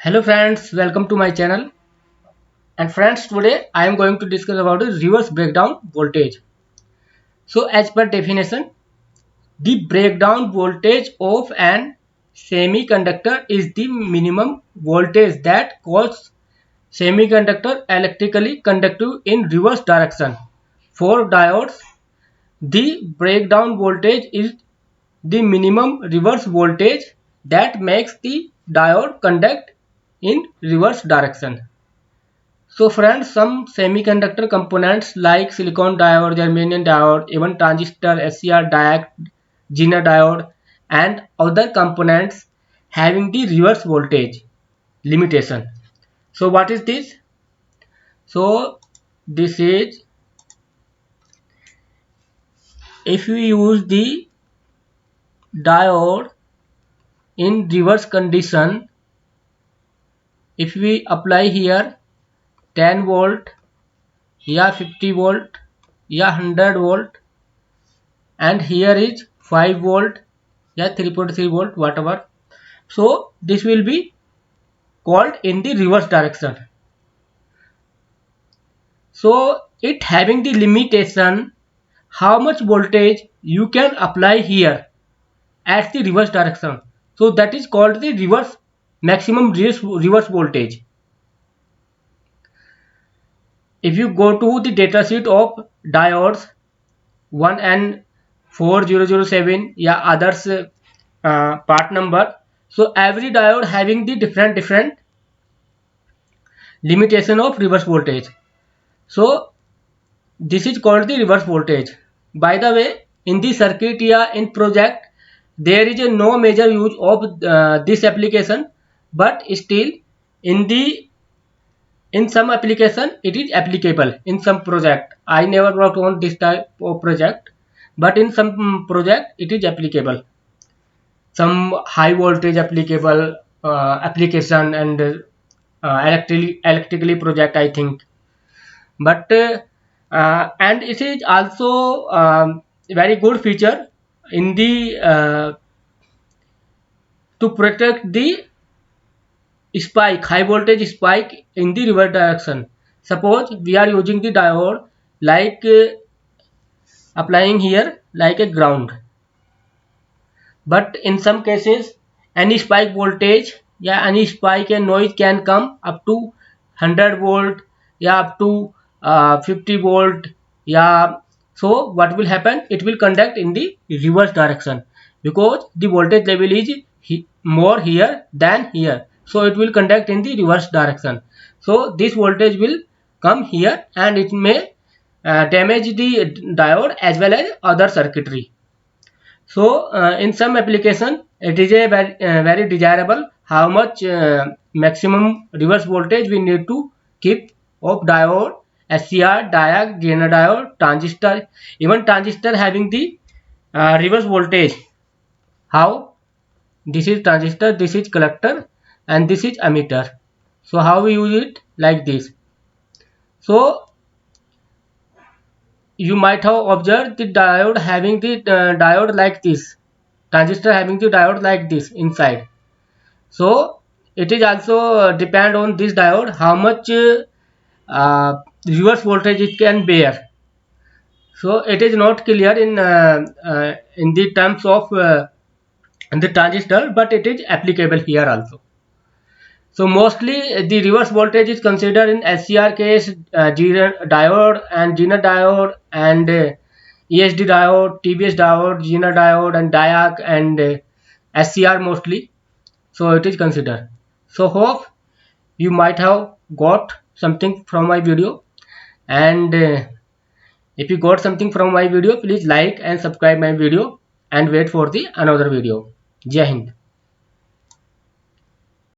Hello friends, welcome to my channel. And friends, today I am going to discuss about the reverse breakdown voltage. So as per definition, the breakdown voltage of an semiconductor is the minimum voltage that causes semiconductor electrically conductive in reverse direction. For diodes, the breakdown voltage is the minimum reverse voltage that makes the diode conduct in reverse direction. So friends, some semiconductor components like silicon diode, germanium diode, even transistor, SCR diode, Zener diode and other components having the reverse voltage limitation. So what is this? So this is, if we use the diode in reverse condition, if we apply here 10 volt या 50 volt या 100 volt and here is 5 volt या 3.3 volt whatever, so this will be called in the reverse direction. So it having the limitation how much voltage you can apply here at the reverse direction, so that is called the reverse maximum reverse voltage. If you go to the data sheet of diodes 1N4007 या others part number, so every diode having the different limitation of reverse voltage. So this is called the reverse voltage. By the way, in the circuit या in project there is a no major use of this application, but still in some application it is applicable. In some project, I never worked on this type of project, but in some project it is applicable. Some high voltage applicable application and electrically project, I think. But and it is also very good feature in the to protect the spike, high voltage spike in the reverse direction. Suppose we are using the diode like applying here like a ground, but in some cases any spike voltage या any spike and noise can come up to 100 volt या up to 50 volt या, so what will happen, it will conduct in the reverse direction because the voltage level is more here than here, so it will conduct in the reverse direction. So this voltage will come here and it may damage the diode as well as other circuitry. So in some application it is a very desirable how much maximum reverse voltage we need to keep of diode, SCR, diode, Zener diode, transistor, even transistor having the reverse voltage. How? This is transistor, this is collector and this is emitter. So how we use it? Like this. So you might have observed the diode having the diode like this, transistor having the diode like this inside. So it is also depend on this diode how much reverse voltage it can bear. So it is not clear in the terms of the transistor, but it is applicable here also. So mostly the reverse voltage is considered in SCR case, diode and Zener diode and ESD diode, TBS diode, Zener diode and diac and SCR mostly. So it is considered. So hope you might have got something from my video, and if you got something from my video, please like and subscribe my video and wait for the another video. Jai Hind.